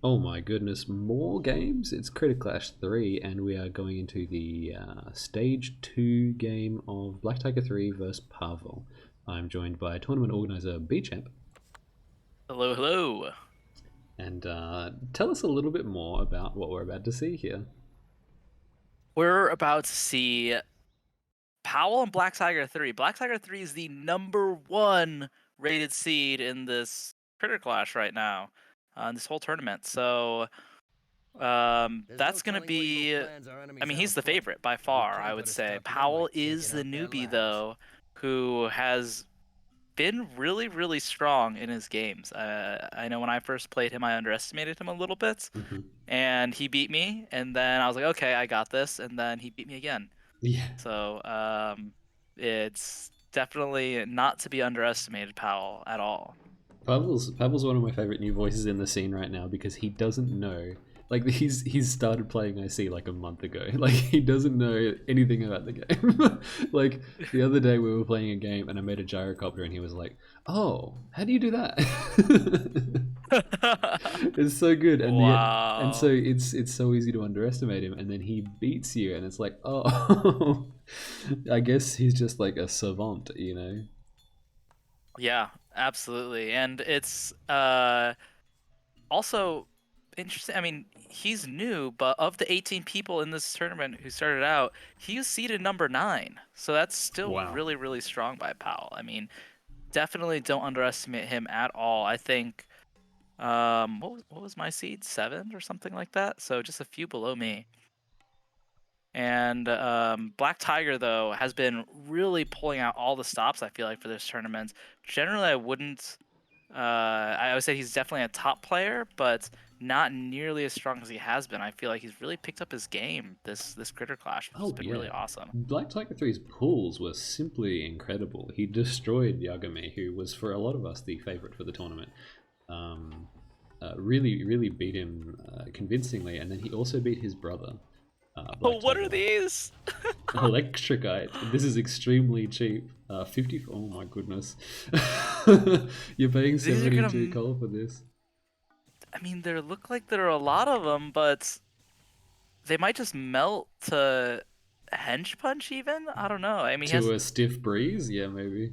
Oh my goodness, more games? It's ICReplays 3, and we are going into the Stage 2 game of BlackTiger3 versus Pavel. I'm joined by tournament organizer B-Champ. Hello, hello. And tell us a little bit more about what we're about to see here. We're about to see Powell and BlackTiger3. BlackTiger3 is the #1 rated seed in this Critter Clash right now, in this whole tournament. So that's going to be, I mean, he's the favorite by far, I would say. Powell is the newbie, though, who has been really, really strong in his games. I know when I first played him, I underestimated him a little bit, and he beat me. And then I was like, okay, I got this. And then he beat me again. Yeah. So it's definitely not to be underestimated, Powell, at all. Pavel's one of my favorite new voices in the scene right now because he doesn't know. Like he's started playing IC like a month ago. Like he doesn't know anything about the game. Like the other day we were playing a game and I made a gyrocopter and he was like, "Oh, how do you do that?" It's so good, and yet, and so Wow. it's so easy to underestimate him, and then he beats you, and it's like, oh, I guess he's just like a savant, you know? Yeah, absolutely. And it's also interesting. I mean, he's new, but of the 18 people in this tournament who started out, he was seeded #9. So that's still Wow. really, really strong by Powell. I mean, definitely don't underestimate him at all. I think what was my seed? 7 or something like that. So just a few below me. And Black Tiger, though, has been really pulling out all the stops, I feel like, for this tournament. Generally, I wouldn't. I would say he's definitely a top player, but not nearly as strong as he has been. I feel like he's really picked up his game this Critter Clash, which has Oh been yeah. really awesome. BlackTiger3's pulls were simply incredible. He destroyed Yagami, who was for a lot of us the favorite for the tournament. Really beat him convincingly, and then he also beat his brother, Oh, Black what are Tiger. these? Electricite. This is extremely cheap. 50. Oh my goodness. You're paying These are 72 gonna. gold for this. I mean, there look like there are a lot of them, but they might just melt to hench punch even. I don't know. I mean, he To has. a stiff breeze? Yeah, maybe.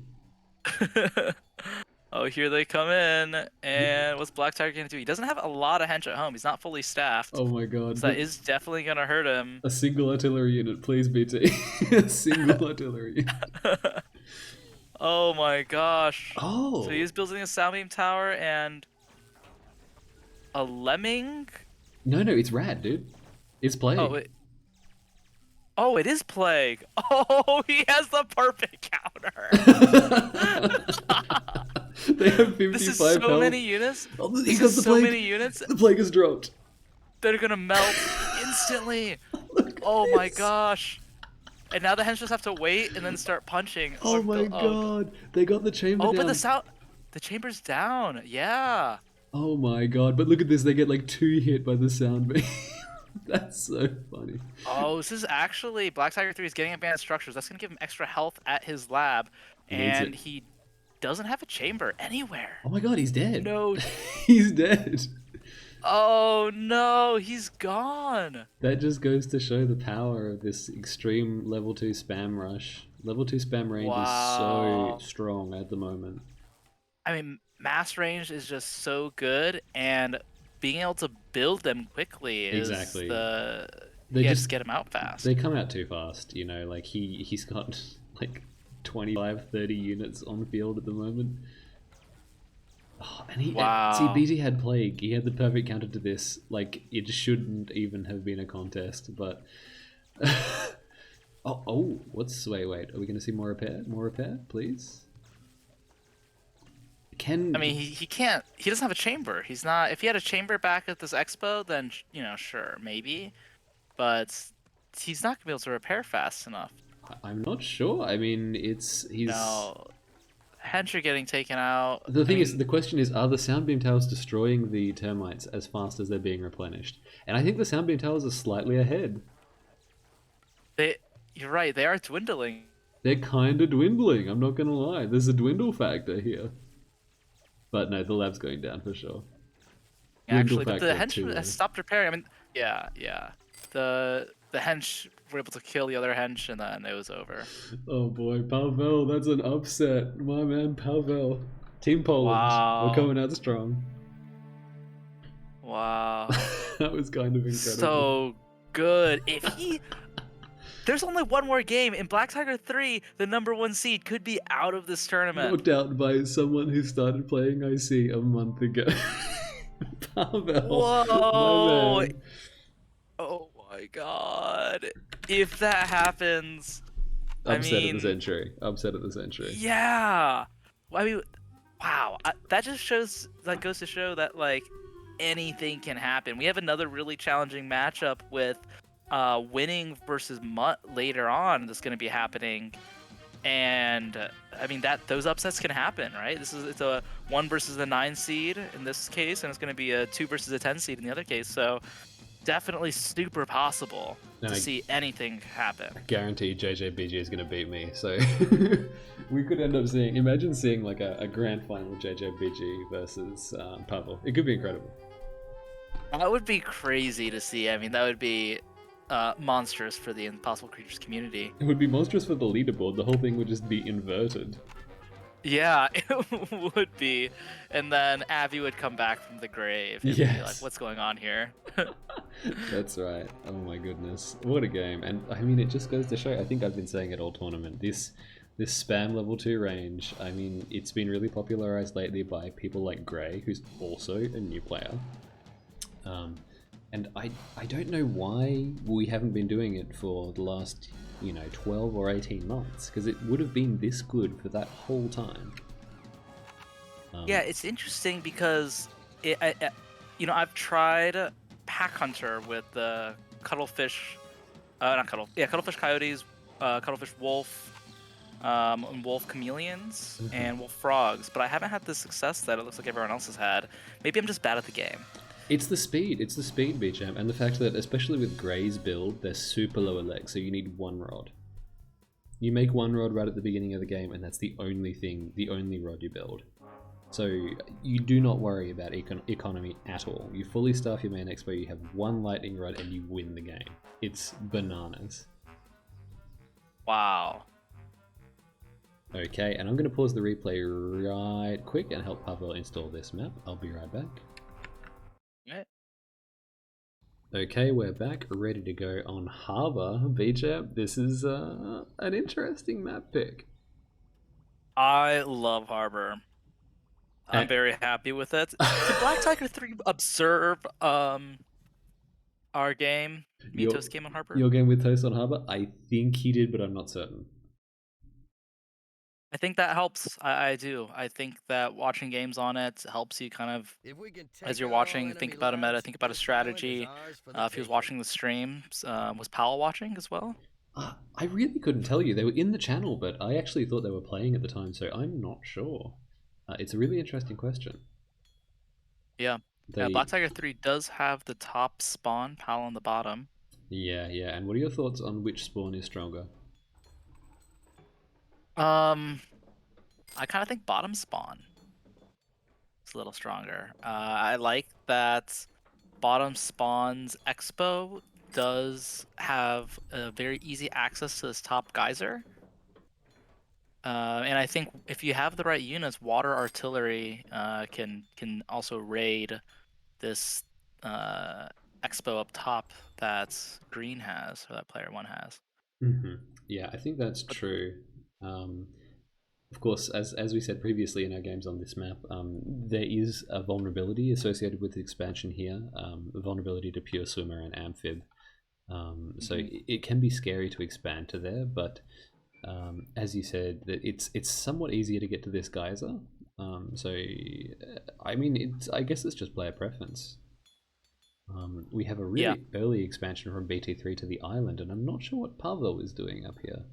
Oh, here they come in. And what's Black Tiger gonna do? He doesn't have a lot of hench at home. He's not fully staffed. Oh my god. So that is definitely gonna hurt him. A single artillery unit, please, BT. A single artillery unit. Oh my gosh. So Oh! he's building a sound beam tower and a lemming? No, no, it's rad, dude. It's Oh, plague. oh, it is plague. Oh, he has the perfect counter. They have This is 55 so health. many units. Oh, he This got is the so plague. many units The plague has dropped. that are gonna melt instantly. Look at Oh my this. gosh. And now the hens just have to wait and then start punching. Oh Or my oh, god. They got the chamber oh, but down. the chamber's down. Yeah. Oh my god. But look at this. They get like 2 hit by the sound beam. That's so funny. Oh, this is actually BlackTiger3 is getting advanced structures. That's gonna give him extra health at his lab, He needs and it. he doesn't have a chamber anywhere. Oh my god, he's dead. No. He's dead. Oh no, he's gone. That just goes to show the power of this extreme level 2 spam rush. Level 2 spam range is so Wow. strong at the moment. I mean, mass range is just so good, and being able to build them quickly is Exactly. the They yeah, just just get them out fast. they come out too fast, you know, like he's got like 25, 30 units on the field at the moment. Oh, and he see Wow. BT had plague. He had the perfect counter to this. Like it shouldn't even have been a contest, but oh, wait. Are we gonna see more repair? More repair, please? I Can mean, he can't. He doesn't have a chamber. He's not. If he had a chamber back at this expo, then sure, maybe. But he's not gonna be able to repair fast enough. I'm not sure. I mean, he's No, hench are getting taken out. the I thing is, mean, the question is, are the soundbeam towers destroying the termites as fast as they're being replenished? And I think the soundbeam towers are slightly ahead. they. You're right. They are dwindling. They're kind of dwindling. I'm not gonna lie. There's a dwindle factor here. But no, the lab's going down for sure. actually, but the factor hench too has low. stopped repairing. I mean, yeah. The hench were able to kill the other hench, and then it was over. Oh boy, Pavel, that's an upset. My man, Pavel. Team Poland, we're Wow. coming out strong. Wow. That was kind of incredible. So good. If he There's only one more game in BlackTiger3, the #1 seed could be out of this tournament. Knocked out by someone who started playing IC a month ago. Pavel, Whoa! my man. Oh my god. If that happens, Upset of the century. Upset of the century. yeah. I mean, wow. That just goes to show that like anything can happen. We have another really challenging matchup with winning versus Mutt later on that's going to be happening. And I mean those upsets can happen, right? It's a 1 versus a 9 seed in this case, and it's going to be a 2 versus a 10 seed in the other case. So definitely super possible to see anything happen. I guarantee JJBG is going to beat me. So we could end up imagine seeing like a grand final JJBG versus Pavel. It could be incredible. That would be crazy to see. I mean, that would be monstrous for the Impossible Creatures community. It would be monstrous for the leaderboard. The whole thing would just be inverted. Yeah, it would be. And then Abby would come back from the grave and be like, what's going on here? That's right. Oh my goodness. What a game. And I mean, it just goes to show, I think I've been saying it all tournament, this spam level 2 range, I mean, it's been really popularized lately by people like Gray, who's also a new player. And I don't know why we haven't been doing it for the last, 12 or 18 months, because it would have been this good for that whole time. Yeah, it's interesting because I've tried Pack Hunter with the Cuttlefish, Cuttlefish Coyotes, Cuttlefish Wolf, and Wolf Chameleons, and Wolf Frogs, but I haven't had the success that it looks like everyone else has had. Maybe I'm just bad at the game. It's the speed, BChamp, and the fact that, especially with Gray's build, they're super low elect, so you need one rod. You make one rod right at the beginning of the game, and that's the only rod you build. So you do not worry about economy at all. You fully staff your main expo, you have one lightning rod, and you win the game. It's bananas. Wow. Okay, and I'm going to pause the replay right quick and help Pavel install this map. I'll be right back. Okay, we're back, ready to go on Harbour. BChamp, this is an interesting map pick. I love Harbor. I'm very happy with it. Did BlackTiger3 observe our game? Toast game on Harbor? Your game with Toast on Harbor? I think he did, but I'm not certain. I think that helps. I do. I think that watching games on it helps you kind of, as you're watching, think about a meta, think about a strategy. If he was watching the streams, was Powell watching as well? I really couldn't tell you. They were in the channel, but I actually thought they were playing at the time, so I'm not sure. It's a really interesting question. Yeah. BlackTiger3 does have the top spawn, Powell on the bottom. Yeah. And what are your thoughts on which spawn is stronger? I kind of think bottom spawn is a little stronger. I like that bottom spawn's expo does have a very easy access to this top geyser. And I think if you have the right units, water artillery can also raid this expo up top that green has, or that player 1 has. Yeah, I think that's true. Of course, as we said previously in our games on this map, there is a vulnerability associated with the expansion here, a vulnerability to Pure Swimmer and Amphib. So it can be scary to expand to there, but as you said, that it's somewhat easier to get to this geyser. So I mean, I guess it's just player preference. We have a really early expansion from BT3 to the island, and I'm not sure what Pavel is doing up here.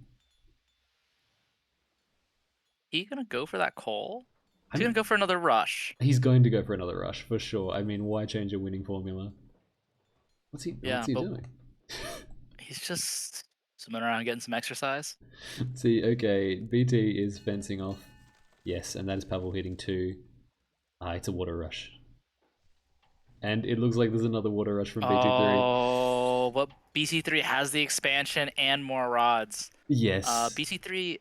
He gonna go for that coal? He's gonna go for another rush. He's going to go for another rush for sure. I mean, why change a winning formula? What's he doing? He's just swimming around getting some exercise. See, okay, BT is fencing off. Yes, and that is Pavel hitting 2. It's a water rush. And it looks like there's another water rush from BT3. Oh, but BT3 has the expansion and more rods. Yes. BT3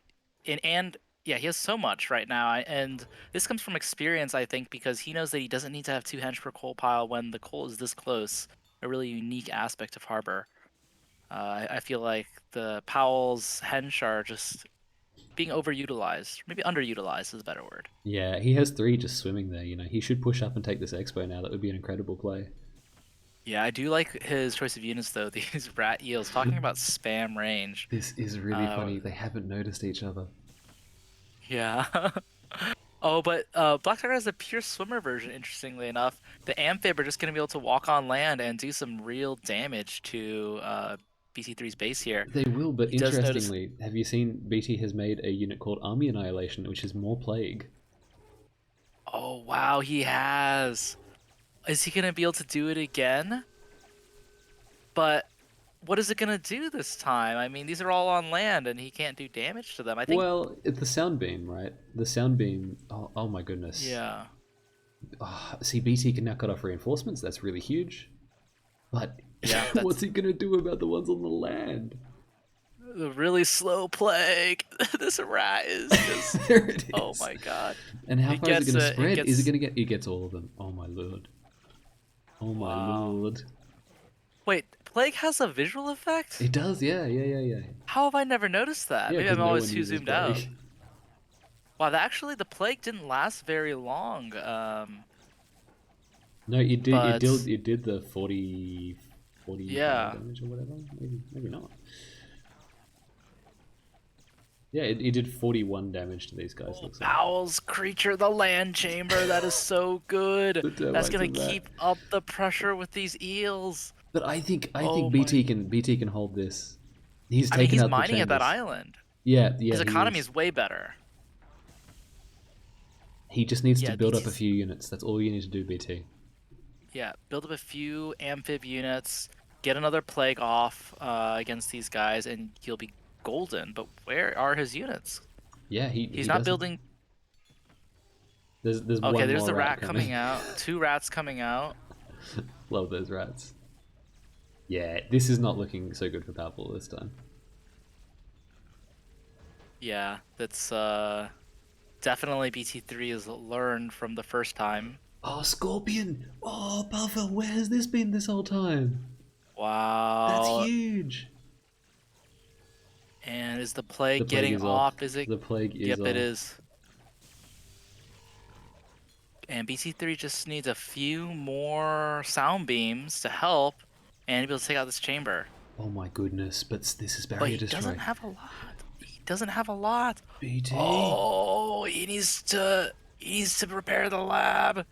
and yeah, he has so much right now, and this comes from experience, I think, because he knows that he doesn't need to have 2 hench per coal pile when the coal is this close. A really unique aspect of Harbor. I feel like the Powell's hench are just being overutilized. Maybe underutilized is a better word. Yeah, he has 3 just swimming there. He should push up and take this expo now. That would be an incredible play. Yeah, I do like his choice of units though. These rat eels. Talking about spam range. This is really funny. They haven't noticed each other. Yeah. Oh, but BlackTiger has a pure swimmer version, interestingly enough. The Amphib are just going to be able to walk on land and do some real damage to BT3's base here. They will, but He does notice... interestingly, have you seen BT has made a unit called Army Annihilation, which is more plague? Oh, wow, he has. Is he going to be able to do it again? But what is it going to do this time? I mean, these are all on land, and he can't do damage to them. I think... Well, it's the sound beam, right? The sound beam. Oh my goodness. Yeah. Oh, see, BT can now cut off reinforcements. That's really huge. But Yeah, what's he gonna do about the ones on the land? The really slow plague. This rat is just... There it is. Oh my god. And how far is it gonna spread? Gets... Is it gonna get? It gets all of them. Oh my lord. Oh my lord. Wait, plague has a visual effect? It does, yeah. How have I never noticed that? Yeah, Maybe I'm no always one too uses zoomed plague. out. Wow, actually the plague didn't last very long. No, it did. But... It did the 40 yeah. damage or whatever. Maybe not. Yeah, it did 41 damage to these guys. Oh, Looks like. Powell's creature, the land chamber. That is so good. That's gonna keep up the pressure with these eels. But I think BT can hold this. He's taken out the chambers. Mining at that island. Yeah. His economy is way better. He just needs to build up a few units. That's all you need to do, BT. Yeah, build up a few amphib units, get another plague off against these guys, and he'll be golden. But where are his units? Yeah, he's not building. There's okay, one there's more the rat coming out. 2 rats coming out. Love those rats. Yeah, this is not looking so good for Paweldhdg this time. Yeah, that's definitely BT3 has learned from the first time. Oh, Scorpion! Oh, Paweldhdg, where has this been this whole time? Wow. That's huge. And is the plague getting off? Is it? The plague is off. Yep, it is. And BT3 just needs a few more sound beams to help, and he'll be able to take out this chamber. Oh my goodness, but this is But barrier he destroy. doesn't have a lot. He doesn't have a lot. BT. Oh, he needs to repair the lab.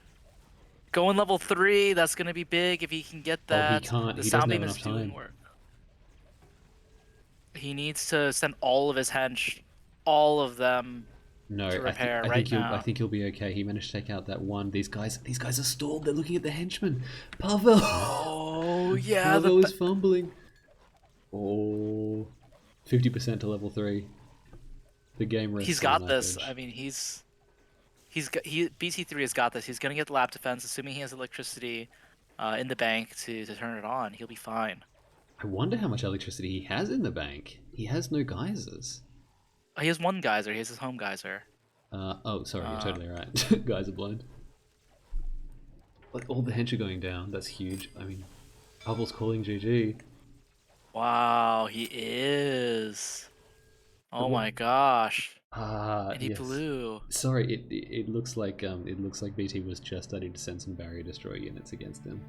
Going level 3, that's gonna be big if he can get that. Oh, he can't. The He sound doesn't have beam is enough doing time. work. He needs to send all of his hench, all of them, no, to repair I think he'll be okay. He managed to take out that one. These guys are stalled. They're looking at the henchmen. Paweldhdg. Oh yeah, Paweldhdg is fumbling. Oh, 50% to level 3. The game rests. He's got this. I mean, BT3 has got this. He's gonna get the lap defense, assuming he has electricity in the bank to turn it on. He'll be fine. I wonder how much electricity he has in the bank. He has no geysers. He has one geyser. He has his home geyser. Oh, sorry, you're totally right. Guys are blind. Like, all the hench are going down. That's huge. I mean, Paweldhdg's calling GG. Wow, he is. Oh my gosh. And he blew. Sorry, it looks like BT was just starting to send some barrier destroy units against him.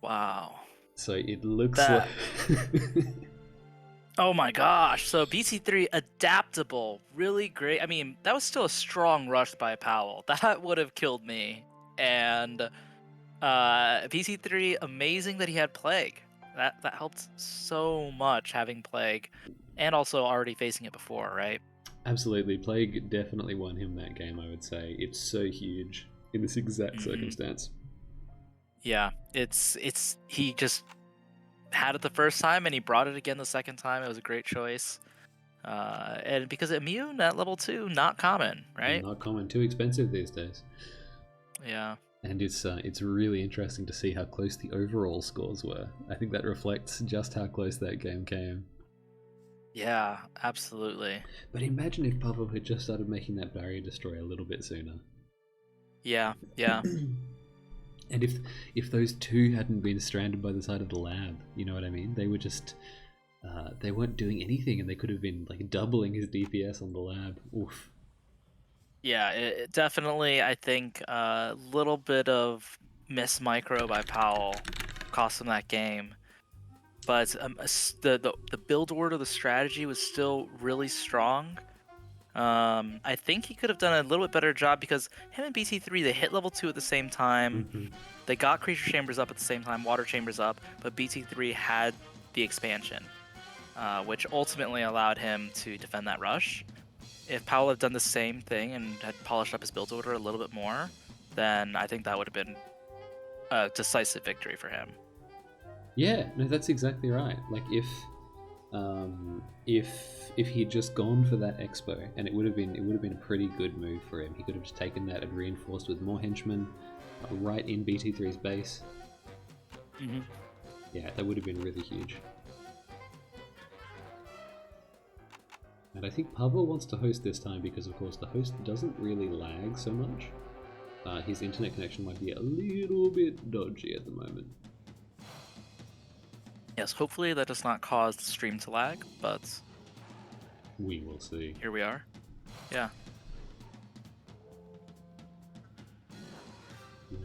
Wow. So it looks like. Oh my gosh. So BT3 adaptable, really great. I mean, that was still a strong rush by Powell. That would have killed me. And BT3 amazing that he had plague. That helped so much having plague, and also already facing it before, right? Absolutely, plague definitely won him that game. I would say it's so huge in this exact circumstance. Yeah, he just had it the first time and he brought it again the second time. It was a great choice. And because immune at level 2, not common, right? Not common, too expensive these days. Yeah. And it's really interesting to see how close the overall scores were. I think that reflects just how close that game came. Yeah, absolutely. But imagine if Pavel had just started making that barrier destroy a little bit sooner. Yeah, yeah. And if those two hadn't been stranded by the side of the lab, you know what I mean? They were just they weren't doing anything, and they could have been like doubling his DPS on the lab. Oof. Yeah, it definitely, I think a little bit of miss micro by Powell cost him that game. But the build order, the strategy was still really strong. I think he could have done a little bit better job because him and BT3, they hit level 2 at the same time. Mm-hmm. They got creature chambers up at the same time, water chambers up, but BT3 had the expansion, which ultimately allowed him to defend that rush. If Powell had done the same thing and had polished up his build order a little bit more, then I think that would have been a decisive victory for him. Yeah, no, that's exactly right. Like if he'd just gone for that expo, and it would have been a pretty good move for him. He could have just taken that and reinforced with more henchmen right in BT3's base. Mm-hmm. Yeah, that would have been really huge. And I think Pavel wants to host this time because, of course, the host doesn't really lag so much. His internet connection might be a little bit dodgy at the moment. Yes, hopefully that does not cause the stream to lag, but we will see. Here we are. Yeah.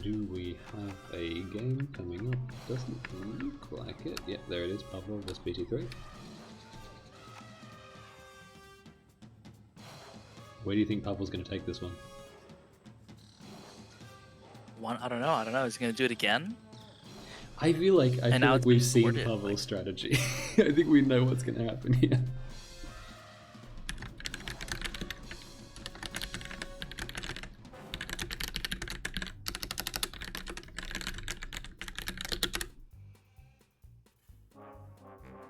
Do we have a game coming up? Doesn't look like it. Yep, there it is. Pavel vs BT3. Where do you think Pavel's going to take this one? I don't know. Is he going to do it again? I feel like we've seen Pavel's strategy. I think we know what's going to happen here.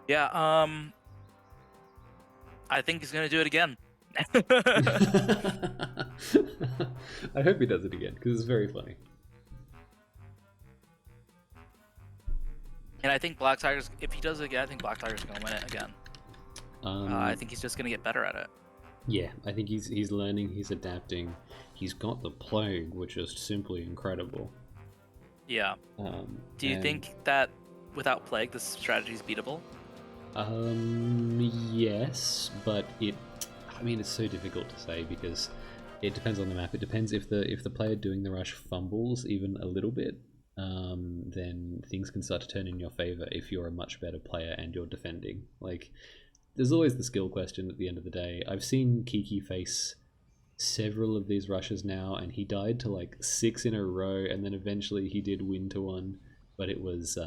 Yeah, I think he's going to do it again. I hope he does it again, because it's very funny. And I think BlackTiger's, if he does it again, I think BlackTiger's going to win it again. I think he's just going to get better at it. Yeah, I think he's learning, he's adapting. He's got the plague, which is simply incredible. Yeah. Do you think that without plague, this strategy is beatable? Yes, but it's so difficult to say because it depends on the map. It depends if the player doing the rush fumbles even a little bit, then things can start to turn in your favor if you're a much better player and you're defending. Like, there's always the skill question at the end of the day. I've seen Kiki face several of these rushes now, and he died to like 6 in a row, and then eventually he did win to one, but it was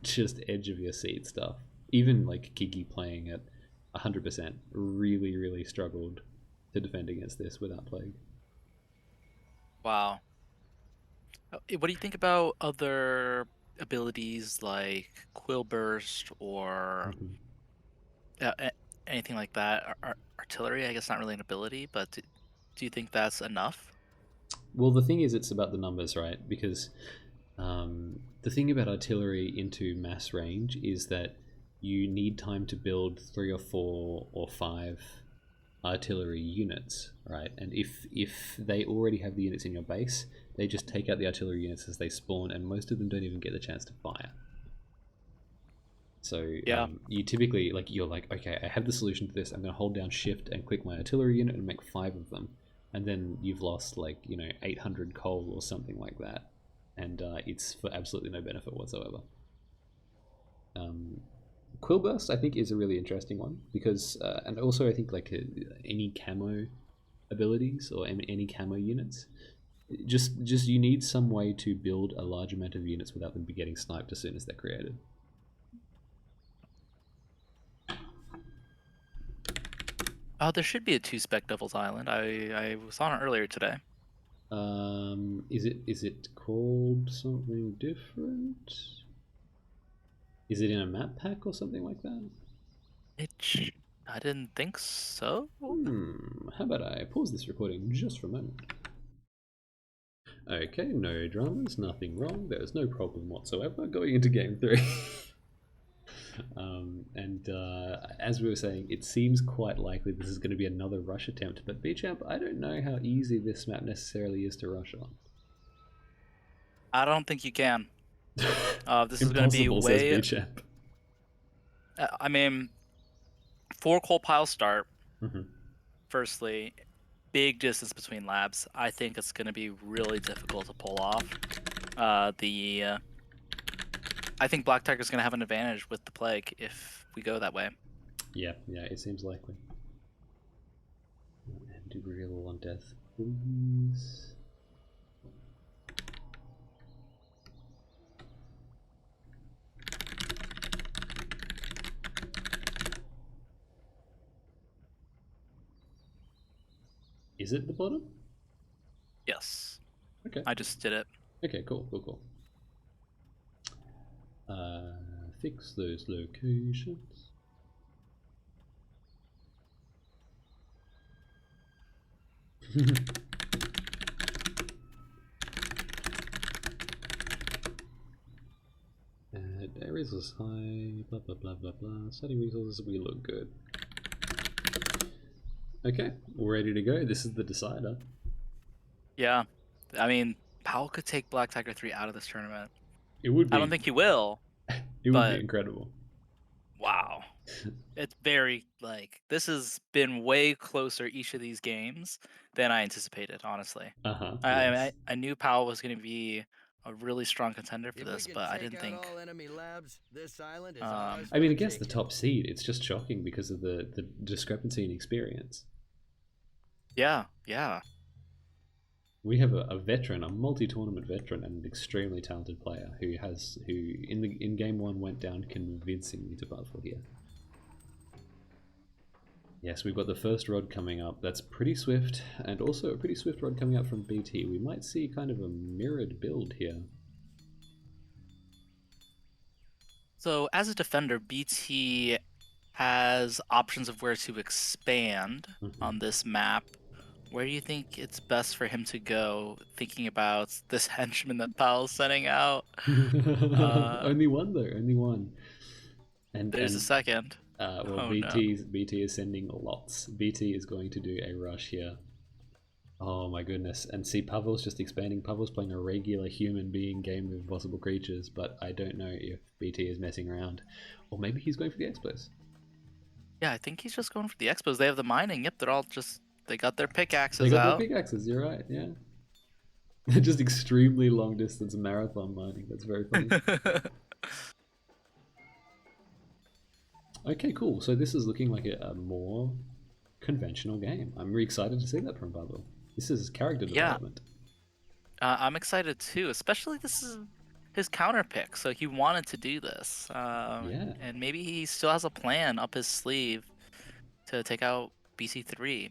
just edge of your seat stuff. Even like Kiki playing at 100% really, really struggled to defend against this without plague. Wow. What do you think about other abilities like Quill Burst or anything like that? Artillery, I guess not really an ability, but do you think that's enough? Well, the thing is, it's about the numbers, right? Because the thing about artillery into mass range is that you need time to build 3 or 4 or 5 artillery units, right? And if they already have the units in your base, they just take out the artillery units as they spawn, and most of them don't even get the chance to fire. So yeah. You typically, like, you're like, okay, I have the solution to this. I'm going to hold down shift and click my artillery unit and make 5 of them. And then you've lost, like, 800 coal or something like that. And it's for absolutely no benefit whatsoever. Quill Burst, I think, is a really interesting one because, and also I think like any camo abilities or any camo units, just you need some way to build a large amount of units without them be getting sniped as soon as they're created. There should be a 2-spec Devil's Island. I was on it earlier today. Is it called something different? Is it in a map pack or something like that? I didn't think so. How about I pause this recording just for a moment? Okay, no dramas, nothing wrong. There's no problem whatsoever going into game 3. As we were saying, it seems quite likely this is going to be another rush attempt, but B-Champ, I don't know how easy this map necessarily is to rush on. I don't think you can. This is going to be Impossible, says way... B-Champ. I mean, 4 coal piles start. Mm-hmm. Firstly, big distance between labs. I think it's going to be really difficult to pull off. I think BlackTiger is going to have an advantage with the Plague if we go that way. Yeah, it seems likely. And do we really want death, please? Is it the bottom? Yes. Okay. I just did it. Okay, cool. Fix those locations. Air resources high, blah blah blah blah blah. Setting resources, we look good. Okay, we're ready to go. This is the decider. Yeah. I mean, Powell could take BlackTiger3 out of this tournament. It would be. I don't think he will. It would be incredible. Wow. It's very, like, this has been way closer each of these games than I anticipated, honestly. Yes. I knew Powell was going to be a really strong contender for this, but I didn't think... all enemy labs, this island is I mean, against the top seed, it's just shocking because of the discrepancy in experience. Yeah. We have a veteran, a multi-tournament veteran, and an extremely talented player who in game 1 went down convincingly to Buffalo here. Yes, we've got the first rod coming up. That's pretty swift, and also a pretty swift rod coming up from BT. We might see kind of a mirrored build here. So as a defender, BT has options of where to expand on this map. Where do you think it's best for him to go, thinking about this henchman that Powell's sending out? Only one though, only one. And there's a second. BT is sending lots. BT is going to do a rush here. Oh my goodness. And see, Pavel's just expanding. Pavel's playing a regular human being game with impossible creatures, but I don't know if BT is messing around. Or maybe he's going for the expos. Yeah, I think he's just going for the expos. They have the mining. Yep, they're all just... They got their pickaxes out. They got their pickaxes, you're right, yeah. They're just extremely long distance marathon mining. That's very funny. Okay, cool. So this is looking like a more conventional game. I'm really excited to see that from Pavel. This is character development. I'm excited too, especially this is his counter pick. So he wanted to do this. And maybe he still has a plan up his sleeve to take out BC3.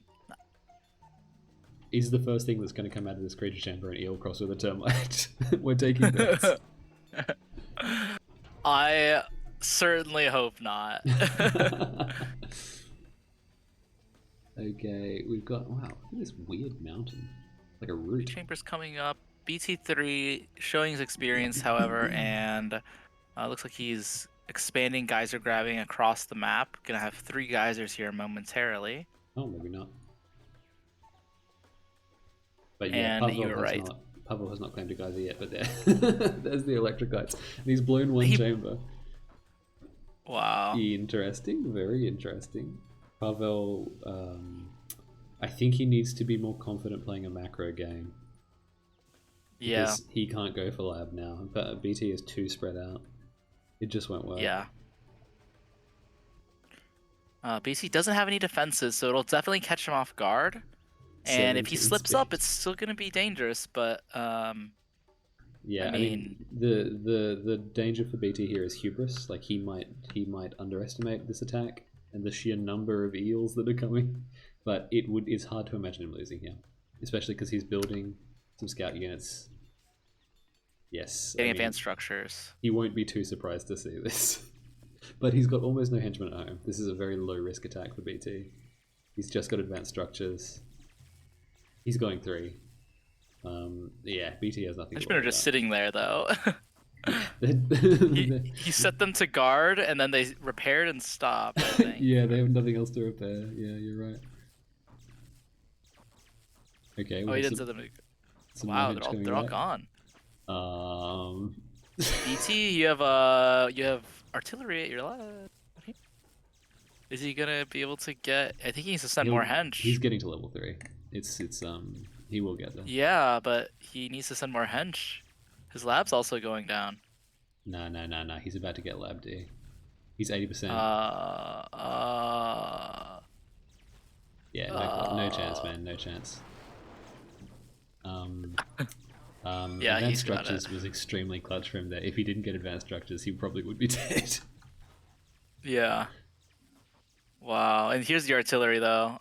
Is the first thing that's going to come out of this creature chamber an eel cross with a termite? We're taking bets. I certainly hope not. Okay, we've got... Wow, look at this weird mountain. Like a root. Chamber's coming up. BT3 showing his experience, however, and looks like he's expanding geyser grabbing across the map. Gonna have 3 geysers here momentarily. Oh, maybe not. But yeah, and you were right. Pavel has not claimed a geyser yet, but there's the electrokites. And he's blown one chamber. Wow. Interesting, very interesting. Pavel, I think he needs to be more confident playing a macro game. Yeah. Because he can't go for lab now. But BT is too spread out. It just won't work. Yeah. BC doesn't have any defenses, so it'll definitely catch him off guard. And if he slips up, it's still going to be dangerous, but... yeah, I mean, the danger for BT here is hubris. Like, he might underestimate this attack and the sheer number of eels that are coming. But it's hard to imagine him losing here. Especially because he's building some scout units. Yes. Getting advanced structures. He won't be too surprised to see this. But he's got almost no henchmen at home. This is a very low risk attack for BT. He's just got advanced structures. He's going 3. Yeah, BT has nothing to Freshmen are worry just about. sitting there though. They- he set them to guard and then they repaired and stopped, I think. Yeah, they have nothing else to repair. Yeah, you're right. Okay, Oh, we he have didn't set them to... some Wow, damage coming they're all right. gone. Um, BT, you have artillery at your left. Is he gonna be able to get? I think he needs to send more hench. He's getting to level 3. It's he will get there. Yeah, but he needs to send more hench. His lab's also going down. No. He's about to get lab D. He's 80%. Yeah, no chance, man. No chance. Yeah, advanced he's got structures it. was extremely clutch for him there. If he didn't get advanced structures, he probably would be dead. Yeah. Wow. And here's the artillery though.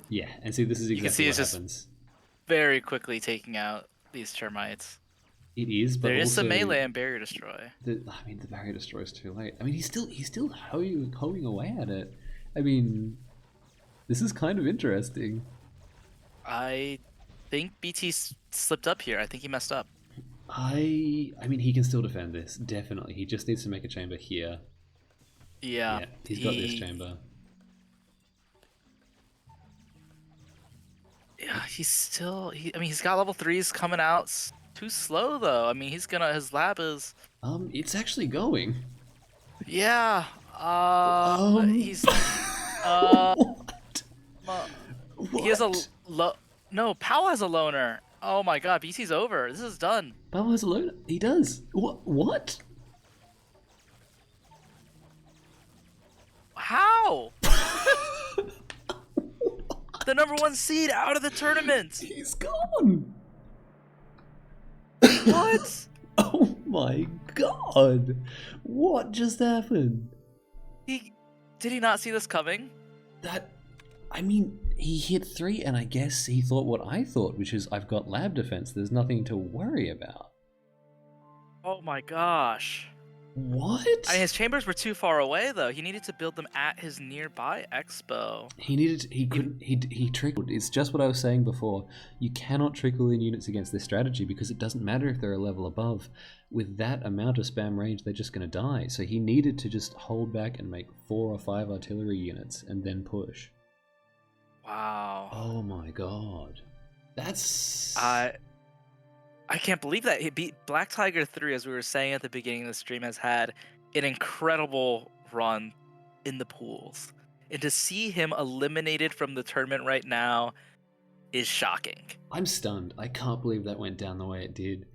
Yeah, and see, this is You can see exactly what it's just happens. very quickly taking out these termites. It is, but There is also some melee and barrier destroy. the barrier destroy is too late. I mean, he's still hoeing away at it. I mean, this is kind of interesting. I think BT slipped up here. I think he messed up. I mean, he can still defend this, definitely. He just needs to make a chamber here. Yeah. Yeah, he's got this chamber. Yeah, he's still. I mean, he's got level 3s coming out too slow though. I mean, his lab is. It's actually going. Yeah. He's. What? He has a No, Powell has a loner. Oh my god, BT's over. This is done. Paweldhdg has a loader. He does. What? How? The #1 seed out of the tournament. He's gone. What? Oh my god. What just happened? Did he not see this coming? I mean, he hit 3 and I guess he thought what I thought, which is I've got lab defense. There's nothing to worry about. Oh my gosh. What? His chambers were too far away though. He needed to build them at his nearby expo. He trickled. It's just what I was saying before. You cannot trickle in units against this strategy because it doesn't matter if they're a level above. With that amount of spam range, they're just going to die. So he needed to just hold back and make 4 or 5 artillery units and then push. Wow. Oh my god. That's... I can't believe that he beat BlackTiger3, as we were saying at the beginning of the stream, has had an incredible run in the pools. And to see him eliminated from the tournament right now is shocking. I'm stunned. I can't believe that went down the way it did.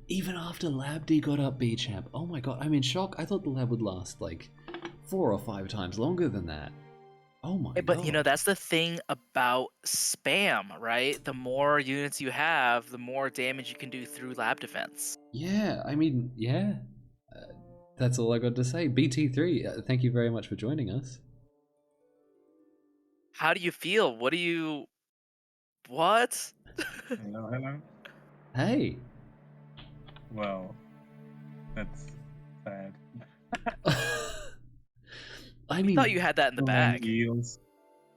Even after Lab D got up B-Champ. Oh my god, I'm in shock. I thought the lab would last like 4 or 5 times longer than that. Oh my god. But you know, that's the thing about spam, right? The more units you have, the more damage you can do through lab defense. Yeah, I mean, yeah. That's all I got to say. BT3, thank you very much for joining us. How do you feel? What? Hello. Hey. Well, that's sad. I I mean, thought you had that in the bag. Eels.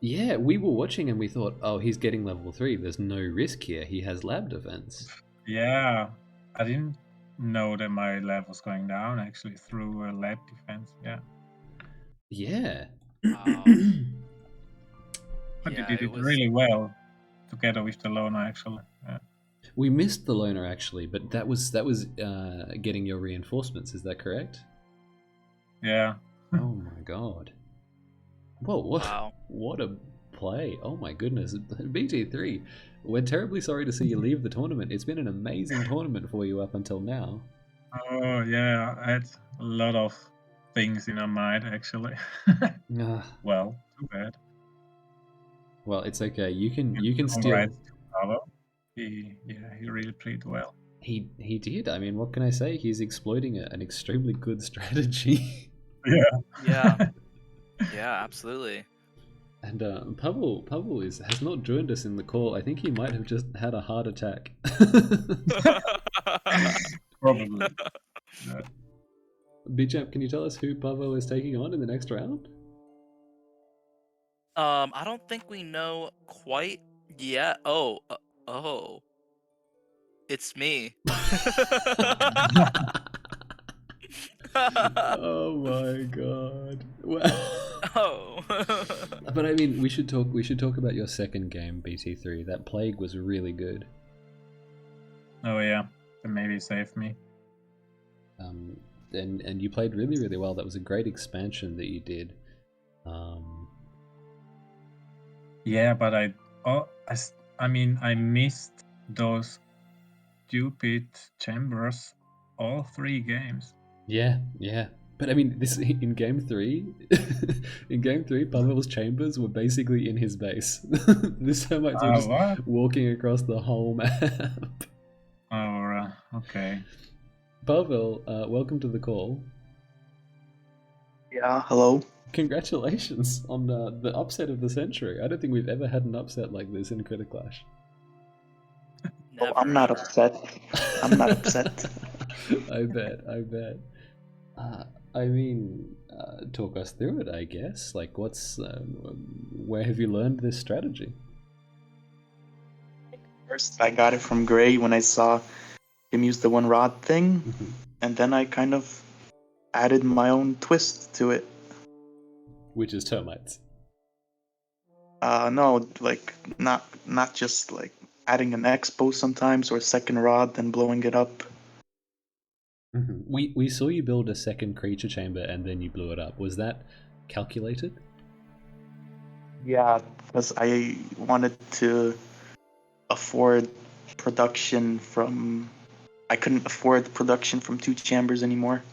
yeah, we were watching and we thought, oh, he's getting level 3. There's no risk here. He has lab defense. Yeah, I didn't know that my lab was going down actually through a lab defense. Yeah, Yeah. Wow. but Yeah, you did it it was- really well together with the loner actually. Yeah. We missed the loner actually, but that was getting your reinforcements. Is that correct? Yeah. Oh my god. Whoa, Wow. what a play. Oh my goodness. BT3, we're terribly sorry to see you leave the tournament. It's been an amazing tournament for you up until now. Oh yeah, I had a lot of things in my mind actually. Ah, Well, too bad. well, it's okay. You can still... Congrats to Pavel. He really played well. He did. I mean, what can I say? He's exploiting an extremely good strategy. Yeah. Yeah. Yeah, absolutely. And Pavel has not joined us in the call. I think he might have just had a heart attack. Probably. Yeah. Bijap, can you tell us who Pavel is taking on in the next round? I don't think we know quite yet. Oh. It's me. Oh my god. Wow. Oh. But I mean, we should talk about your second game, BT3. That Plague was really good. Oh yeah, that maybe saved me. And you played really, really well. That was a great expansion that you did. Yeah, but I mean, I missed those stupid chambers all 3 games. Yeah. But I mean, this in game 3, in game 3, Pavel's chambers were basically in his base. This termites were just What? walking across the whole map. Oh, okay. Pavel, welcome to the call. Yeah, hello. Congratulations on the upset of the century. I don't think we've ever had an upset like this in Critic Clash. Oh, I'm not upset. I'm not upset. I bet. I mean, talk us through it, I guess. Like, where have you learned this strategy? First, I got it from Gray when I saw him use the one rod thing, and then I kind of added my own twist to it. Which is termites. No, like not just like adding an expo sometimes or a second rod, then blowing it up. We saw you build a second creature chamber and then you blew it up. Was that calculated? Yeah, because I wanted to afford production from. I couldn't afford production from 2 chambers anymore.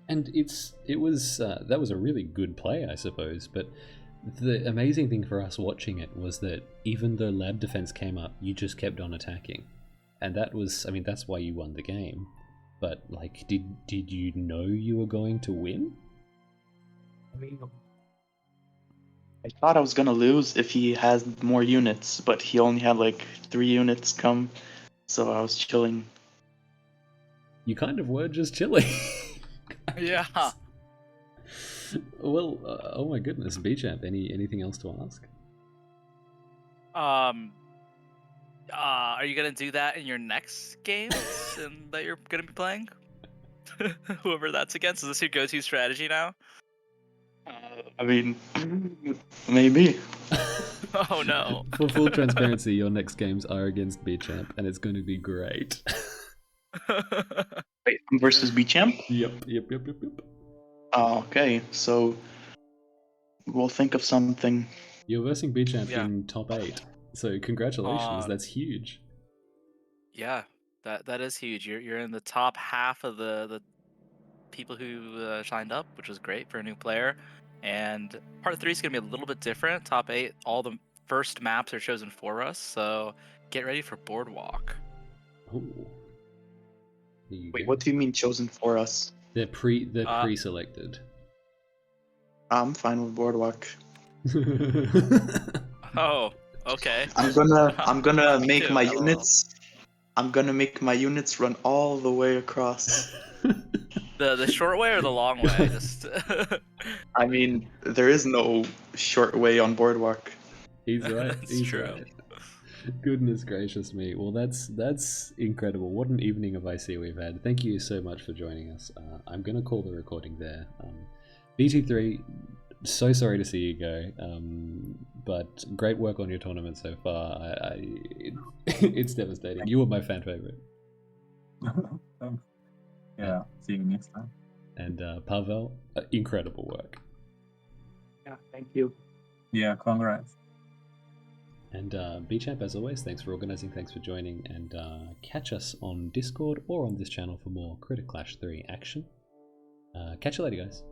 And that was a really good play, I suppose. But the amazing thing for us watching it was that even though lab defense came up, you just kept on attacking, and that's why you won the game. But like, did you know you were going to win? I thought I was gonna lose if he had more units, but he only had like 3 units come, so I was chilling. You kind of were just chilling. Yeah. Well, oh my goodness, B-Champ, anything else to ask? Are you gonna do that in your next games that you're gonna be playing? Whoever that's against, is this your go-to strategy now? I mean, maybe. Oh no. For full transparency, your next games are against B-Champ, and it's going to be great. Wait, I'm versus B-Champ? Yep. Oh, okay, so we'll think of something. You're versing B-Champ Yeah. in top 8, so congratulations, that's huge. Yeah, that is huge. You're in the top half of the people who signed up, which is great for a new player. And part 3 is gonna be a little bit different. Top 8, all the first maps are chosen for us, so get ready for Boardwalk. Ooh. Wait, what do you mean chosen for us? They're pre-selected. I'm fine with Boardwalk. Oh, okay. I'm gonna make my units. I'm gonna make my units run all the way across. The short way or the long way? Just I mean, there is no short way on Boardwalk. He's right. That's He's true. right. Goodness gracious me. Well, that's incredible. What an evening of IC we've had. Thank you so much for joining us. I'm going to call the recording there. BT3, so sorry to see you go, but great work on your tournament so far. It's devastating. You were my fan favorite. Thanks. Yeah, see you next time. And Pavel, incredible work. Yeah, thank you. Yeah, congrats. And B-Champ, as always, thanks for organising, thanks for joining, and catch us on Discord or on this channel for more Critic Clash 3 action. Catch you later, guys.